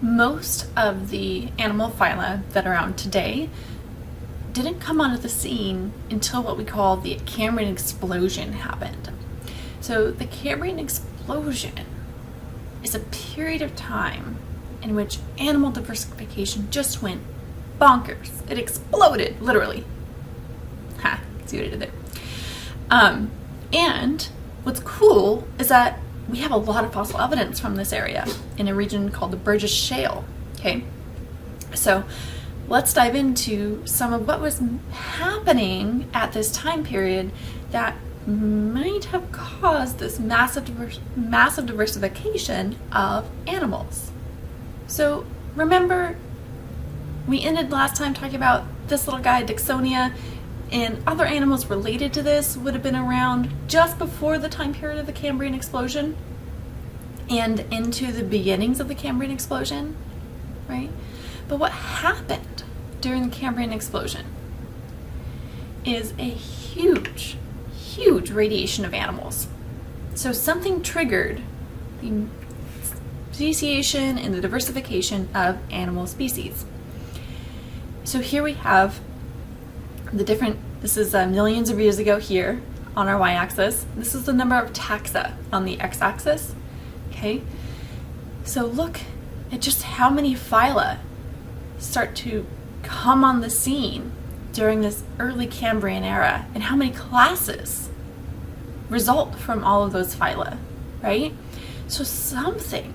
Most of the animal phyla that are around today didn't come onto the scene until what we call the Cambrian Explosion happened. So the Cambrian Explosion is a period of time in which animal diversification just went bonkers. It exploded, literally. Ha, see what I did there. And what's cool is that we have a lot of fossil evidence from this area in a region called the Burgess Shale. Okay, so let's dive into some of what was happening at this time period that might have caused this massive diversification of animals. So remember, we ended last time talking about this little guy, Dixonia, and other animals related to this would have been around just before the time period of the Cambrian Explosion and into the beginnings of the Cambrian Explosion, right? But what happened during the Cambrian Explosion is a huge radiation of animals. So something triggered the speciation and the diversification of animal species. So here we have this is millions of years ago here on our y-axis. This is the number of taxa on the x-axis. Okay, so look at just how many phyla start to come on the scene during this early Cambrian era and how many classes result from all of those phyla, right? So something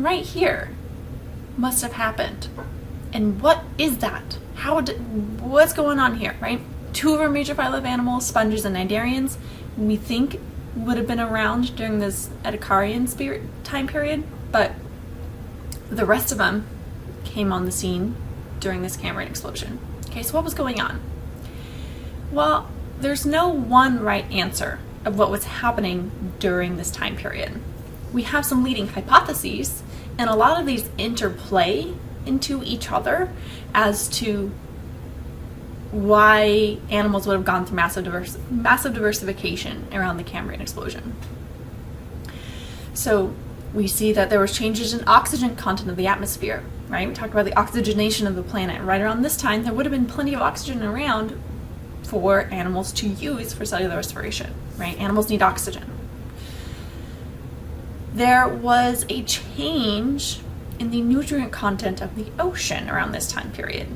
right here must have happened. And what is that? What's going on here, right? Two of our major phyla of animals, sponges and cnidarians, we think would have been around during this Ediacaran time period, but the rest of them came on the scene during this Cambrian Explosion. Okay, so what was going on? Well, there's no one right answer of what was happening during this time period. We have some leading hypotheses, and a lot of these interplay into each other as to why animals would have gone through massive diversification around the Cambrian Explosion. So we see that there was changes in oxygen content of the atmosphere, right? We talked about the oxygenation of the planet. Right around this time, there would have been plenty of oxygen around for animals to use for cellular respiration, right? Animals need oxygen. There was a change in the nutrient content of the ocean around this time period.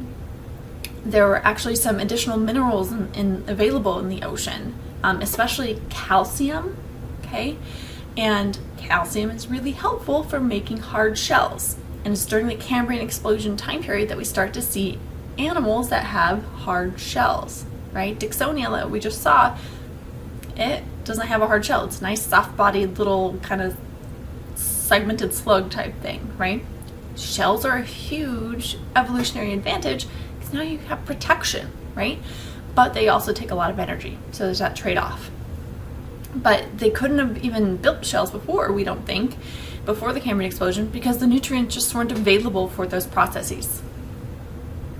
There were actually some additional minerals available in the ocean, especially calcium, okay? And calcium is really helpful for making hard shells. And it's during the Cambrian Explosion time period that we start to see animals that have hard shells, right? Dixonia that we just saw, it doesn't have a hard shell. It's a nice soft-bodied little kind of segmented slug type thing, right? Shells are a huge evolutionary advantage because now you have protection, right? But they also take a lot of energy, so there's that trade-off. But they couldn't have even built shells before, we don't think, before the Cambrian Explosion, because the nutrients just weren't available for those processes.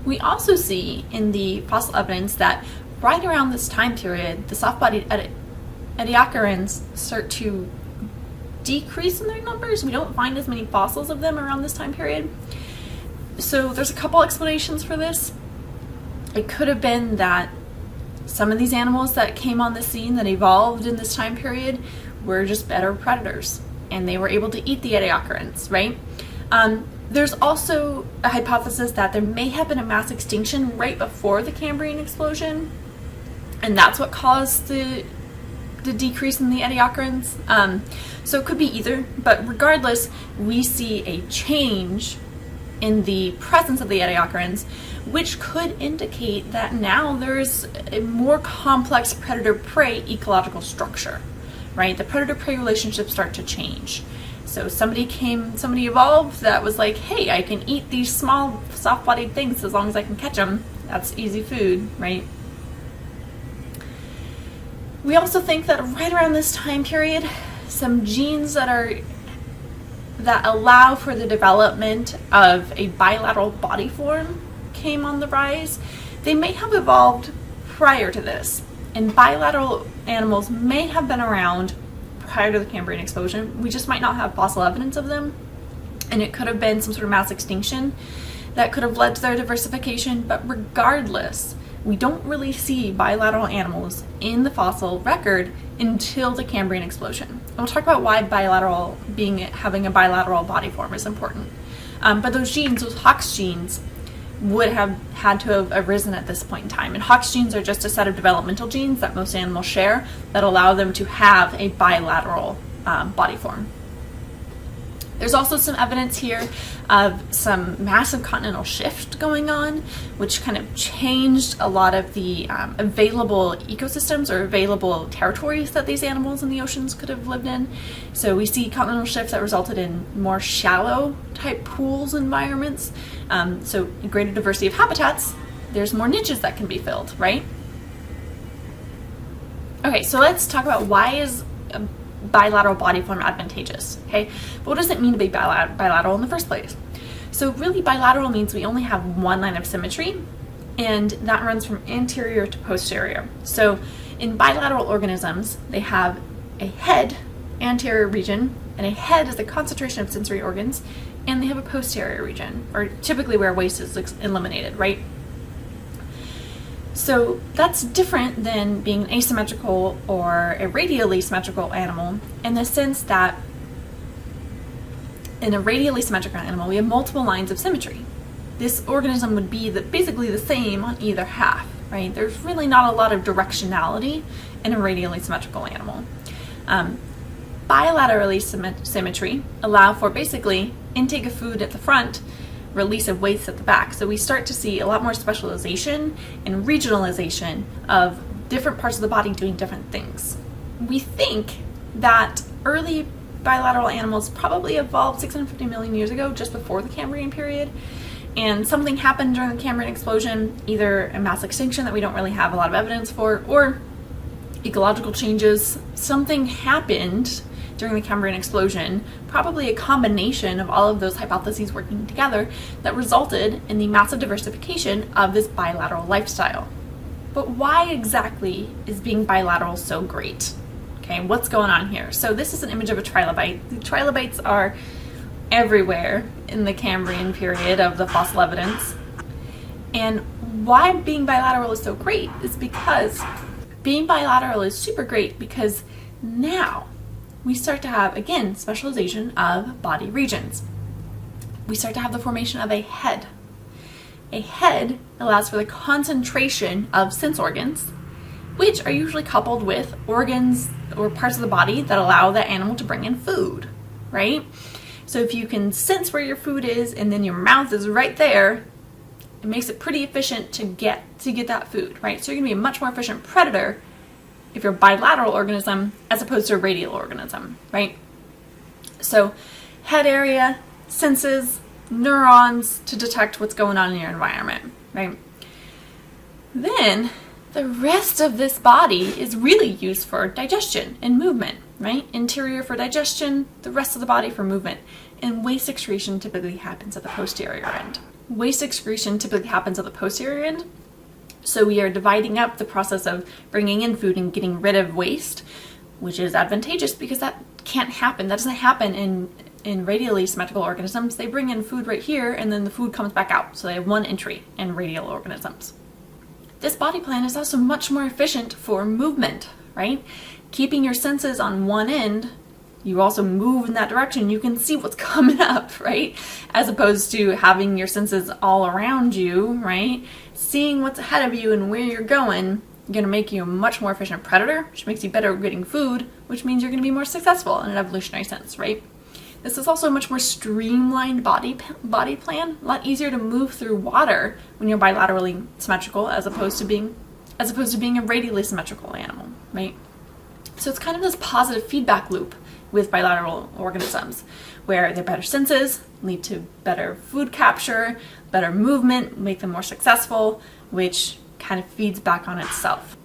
We also see in the fossil evidence that right around this time period, the soft-bodied Ediacarans start to decrease in their numbers. We don't find as many fossils of them around this time period. So there's a couple explanations for this. It could have been that some of these animals that came on the scene that evolved in this time period were just better predators and they were able to eat the Ediacarans, right? There's also a hypothesis that there may have been a mass extinction right before the Cambrian Explosion, and that's what caused the decrease in the Ediacarans. So it could be either, but regardless, we see a change in the presence of the Ediacarans, which could indicate that now there's a more complex predator-prey ecological structure, right? The predator-prey relationships start to change. So somebody evolved that was like, hey, I can eat these small, soft-bodied things as long as I can catch them. That's easy food, right? We also think that right around this time period, some genes that allow for the development of a bilateral body form came on the rise. They may have evolved prior to this, and bilateral animals may have been around prior to the Cambrian Explosion. We just might not have fossil evidence of them. and it could have been some sort of mass extinction that could have led to their diversification. But regardless, we don't really see bilateral animals in the fossil record until the Cambrian explosion. And we'll talk about why having a bilateral body form is important. But those genes, those Hox genes, would have had to have arisen at this point in time. And Hox genes are just a set of developmental genes that most animals share that allow them to have a bilateral body form. There's also some evidence here of some massive continental shift going on, which kind of changed a lot of the available ecosystems or available territories that these animals in the oceans could have lived in. So we see continental shifts that resulted in more shallow type pools environments. So greater diversity of habitats, there's more niches that can be filled, right? Okay, so let's talk about why is bilateral body form advantageous, okay? But what does it mean to be bilateral in the first place? So really bilateral means we only have one line of symmetry, and that runs from anterior to posterior. So in bilateral organisms, they have a head, anterior region, and a head is the concentration of sensory organs, and they have a posterior region, or typically where waste is eliminated, right? So that's different than being an asymmetrical or a radially symmetrical animal, in the sense that in a radially symmetrical animal, we have multiple lines of symmetry. This organism would be basically the same on either half, right? There's really not a lot of directionality in a radially symmetrical animal. Bilaterally symmetry allow for basically intake of food at the front, release of waste at the back. So we start to see a lot more specialization and regionalization of different parts of the body doing different things. We think that early bilateral animals probably evolved 650 million years ago, just before the Cambrian period, and something happened during the Cambrian explosion, either a mass extinction that we don't really have a lot of evidence for, or ecological changes. Something happened during the Cambrian explosion, probably a combination of all of those hypotheses working together, that resulted in the massive diversification of this bilateral lifestyle. But why exactly is being bilateral so great? Okay, what's going on here? So this is an image of a trilobite. The trilobites are everywhere in the Cambrian period of the fossil evidence. And why being bilateral is so great is because being bilateral is super great because now we start to have, again, specialization of body regions. We start to have the formation of a head. A head allows for the concentration of sense organs, which are usually coupled with organs or parts of the body that allow that animal to bring in food, right? So if you can sense where your food is and then your mouth is right there, it makes it pretty efficient to get that food, right? So you're gonna be a much more efficient predator if you're a bilateral organism as opposed to a radial organism, right? So head area, senses, neurons to detect what's going on in your environment, right? Then the rest of this body is really used for digestion and movement, right? Interior for digestion, the rest of the body for movement. And waste excretion typically happens at the posterior end. Waste excretion typically happens at the posterior end. So we are dividing up the process of bringing in food and getting rid of waste, which is advantageous because that can't happen. That doesn't happen in radially symmetrical organisms. They bring in food right here and then the food comes back out. So they have one entry in radial organisms. This body plan is also much more efficient for movement, right? Keeping your senses on one end, you also move in that direction. You can see what's coming up, right? As opposed to having your senses all around you, right? Seeing what's ahead of you and where you're going, going to make you a much more efficient predator, which makes you better at getting food, which means you're going to be more successful in an evolutionary sense, right? This is also a much more streamlined body plan, a lot easier to move through water when you're bilaterally symmetrical as opposed to being a radially symmetrical animal, right? So it's kind of this positive feedback loop with bilateral organisms, where their better senses lead to better food capture, better movement, make them more successful, which kind of feeds back on itself.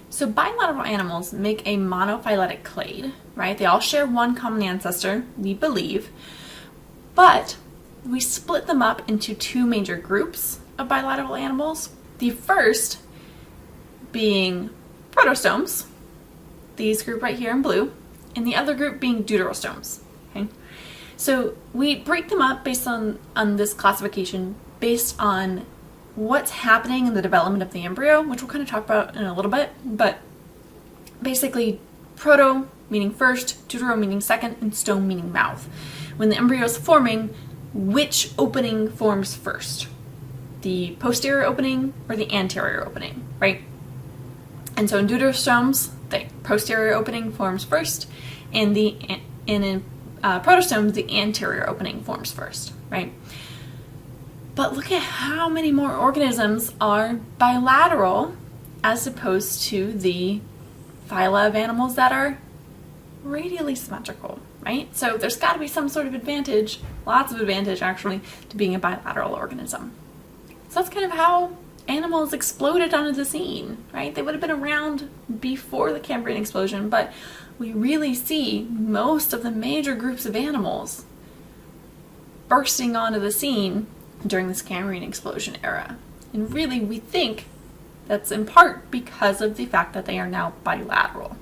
So bilateral animals make a monophyletic clade, right? They all share one common ancestor, we believe, but we split them up into two major groups of bilateral animals. The first being protostomes, these group right here in blue, and the other group being deuterostomes. Okay? So we break them up based on this classification based on what's happening in the development of the embryo, which we'll kind of talk about in a little bit. But basically, proto meaning first, deutero meaning second, and stome meaning mouth. When the embryo is forming, which opening forms first? The posterior opening or the anterior opening, right? And so in deuterostomes, the posterior opening forms first, and in protostomes, the anterior opening forms first, right? But look at how many more organisms are bilateral as opposed to the phyla of animals that are radially symmetrical, right? So there's got to be some sort of advantage, lots of advantage actually, to being a bilateral organism. So that's kind of how animals exploded onto the scene, right? They would have been around before the Cambrian explosion, but we really see most of the major groups of animals bursting onto the scene during this Cambrian explosion era. And really, we think that's in part because of the fact that they are now bilateral.